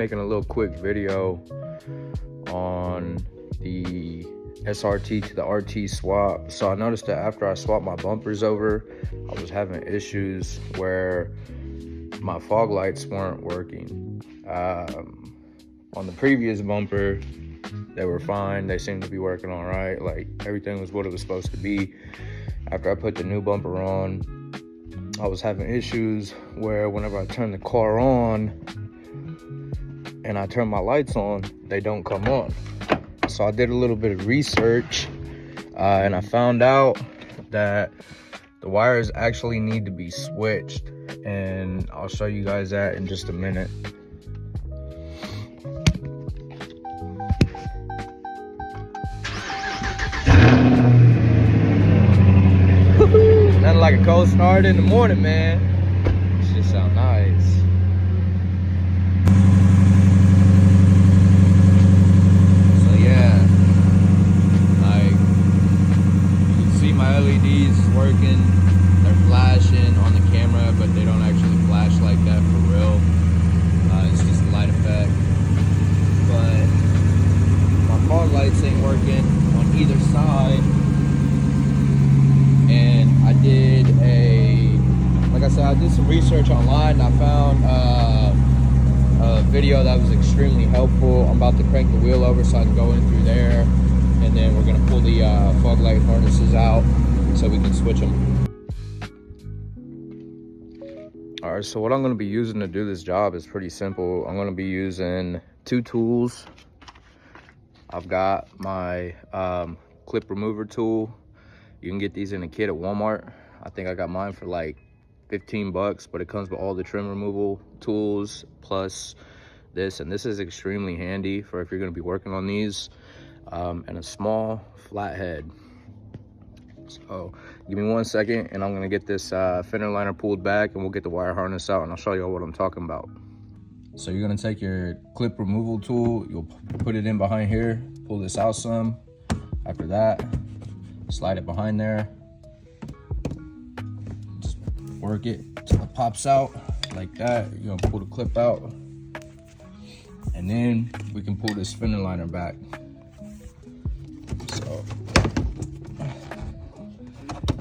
making a little quick video on the SRT to the RT swap. So I noticed that after I swapped my bumpers over, I was having issues where my fog lights weren't working. On the previous bumper, they were fine. They seemed to be working all right. Like, everything was what it was supposed to be. After I put the new bumper on, I was having issues where whenever I turn the car on and I turn my lights on, they don't come on. So I did a little bit of research and I found out that the wires actually need to be switched, and I'll show you guys that in just a minute. Nothing like a cold start in the morning, man. This shit sound nice. So yeah, like, you can see my LEDs working. They're flashing on the camera, but they don't actually flash like that for real. It's just a light effect. But my fog lights ain't working on either side. And I did I did some research online, and I found a video that was extremely helpful. I'm about to crank the wheel over so I can go in through there, and then we're gonna pull the fog light harnesses out so we can switch them. All right, so what I'm gonna be using to do this job is pretty simple. I'm gonna be using two tools. I've got my clip remover tool. You can get these in a kit at Walmart. I think I got mine for like 15 bucks, but it comes with all the trim removal tools plus this, and this is extremely handy for if you're going to be working on these, and a small flathead. So give me 1 second and I'm going to get this fender liner pulled back, and we'll get the wire harness out and I'll show you all what I'm talking about. So you're going to take your clip removal tool, you'll put it in behind here, pull this out some. After that, slide it behind there, just work it till it pops out like that. You're gonna pull the clip out, and then we can pull this fender liner back. So,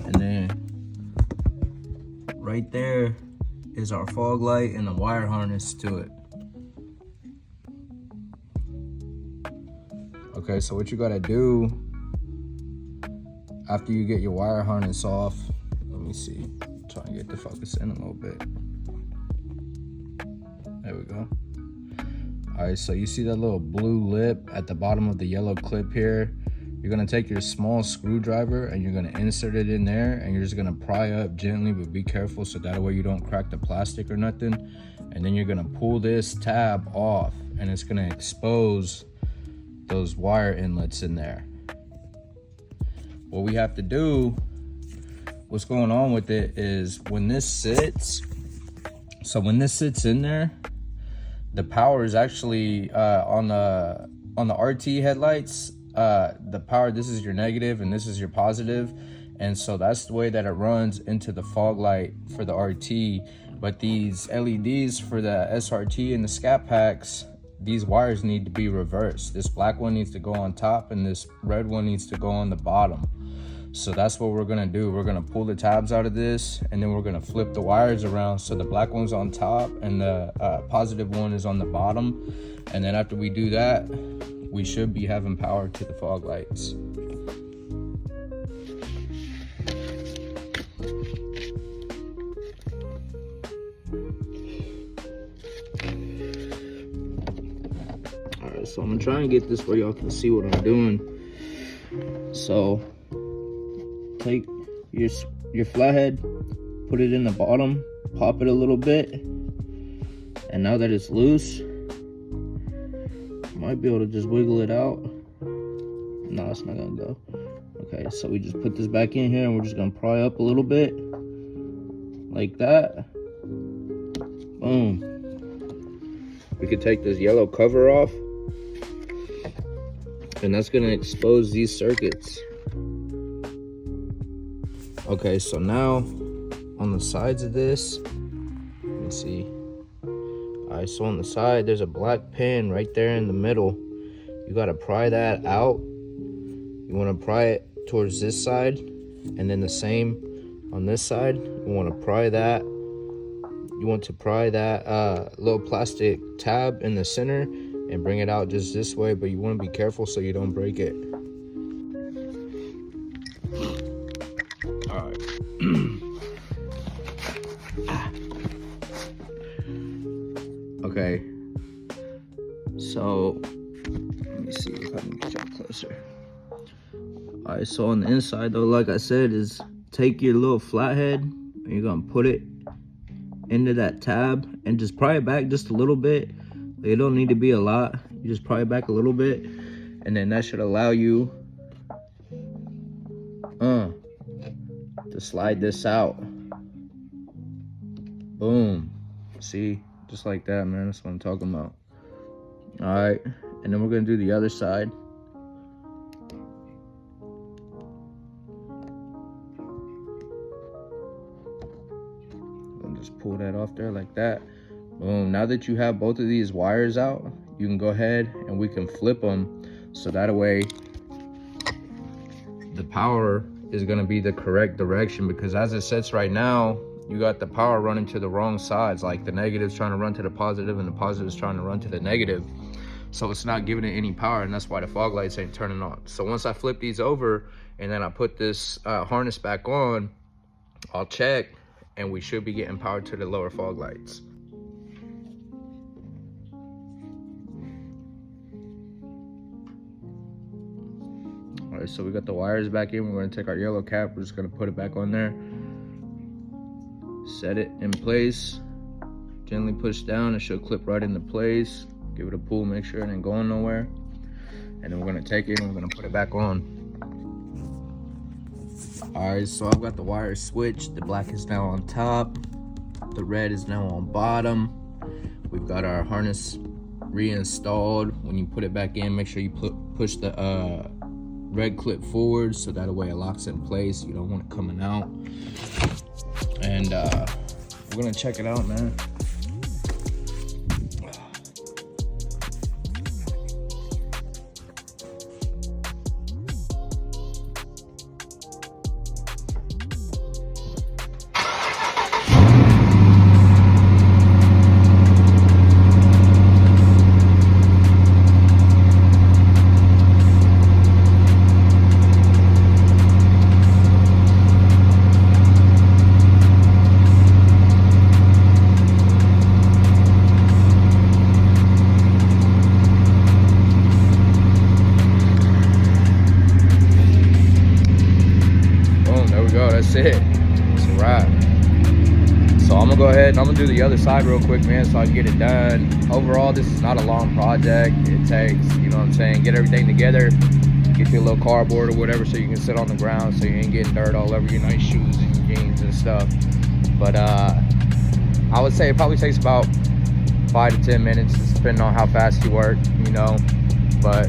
and then right there is our fog light and the wire harness to it. Okay, so what you gotta do after you get your wire harness off, let me see, try and get the focus in a little bit. There we go. All right, so you see that little blue lip at the bottom of the yellow clip here? You're gonna take your small screwdriver and you're gonna insert it in there, and you're just gonna pry up gently, but be careful so that way you don't crack the plastic or nothing. And then you're gonna pull this tab off, and it's gonna expose those wire inlets in there. What we have to do, what's going on with it is when this sits, so when this sits in there, the power is actually on the RT headlights, the power, this is your negative and this is your positive, and so that's the way that it runs into the fog light for the RT. But these LEDs for the SRT and the scat packs, these wires need to be reversed. This black one needs to go on top and this red one needs to go on the bottom. So that's what we're gonna do. We're gonna pull the tabs out of this, and then we're gonna flip the wires around so the black one's on top and the positive one is on the bottom. And then after we do that, we should be having power to the fog lights. All right, so I'm gonna try and get this where y'all can see what I'm doing. So take your flathead, put it in the bottom, pop it a little bit, and now that it's loose, you might be able to just wiggle it out. No, it's not gonna go. Okay, so we just put this back in here, and we're just gonna pry up a little bit like that. Boom. We could take this yellow cover off, and that's gonna expose these circuits. Okay, so now on the sides of this, let me see. All Alright, so on the side there's a black pin right there in the middle. You gotta pry that out. You want to pry it towards this side, and then the same on this side. You want to pry that. You want to pry that little plastic tab in the center and bring it out just this way, but you want to be careful so you don't break it. All right. Okay. So let me see if I can get y'all closer. All right, so on the inside though, like I said, is take your little flathead and you're gonna put it into that tab and just pry it back just a little bit. It don't need to be a lot. You just pry it back a little bit, and then that should allow you to slide this out. Boom. See, just like that, man. That's what I'm talking about. All right, and then we're gonna do the other side. Just pull that off there like that. Boom. Now that you have both of these wires out, you can go ahead and we can flip them, so that way the power is going to be the correct direction, because as it sits right now, you got the power running to the wrong sides. Like the negative's trying to run to the positive and the positive is trying to run to the negative, so it's not giving it any power, and that's why the fog lights ain't turning on. So once I flip these over and then I put this harness back on, I'll check, and we should be getting power to the lower fog lights. All right, so we got the wires back in. We're gonna take our yellow cap, we're just gonna put it back on there, set it in place, gently push down, it should clip right into place. Give it a pull, make sure it ain't going nowhere. And then we're gonna take it and we're gonna put it back on. All right, so I've got the wires switched. The black is now on top, the red is now on bottom. We've got our harness reinstalled. When you put it back in, make sure you push the red clip forward, so that way it locks in place. You don't want it coming out. And we're gonna check it out, man. That's it. It's a wrap. So I'm gonna go ahead and I'm gonna do the other side real quick, man, so I can get it done. Overall, this is not a long project. It takes, you know what I'm saying, get everything together, get you a little cardboard or whatever so you can sit on the ground so you ain't getting dirt all over your nice shoes and your jeans and stuff. But I would say it probably takes about 5 to 10 minutes, depending on how fast you work, you know. But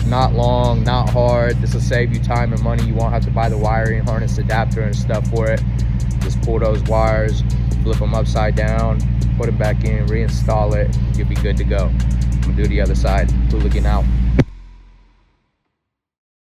not long, not hard. This will save you time and money. You won't have to buy the wiring harness adapter and stuff for it. Just pull those wires, flip them upside down, put them back in, reinstall it. You'll be good to go. I'm gonna do the other side. Hooligan out.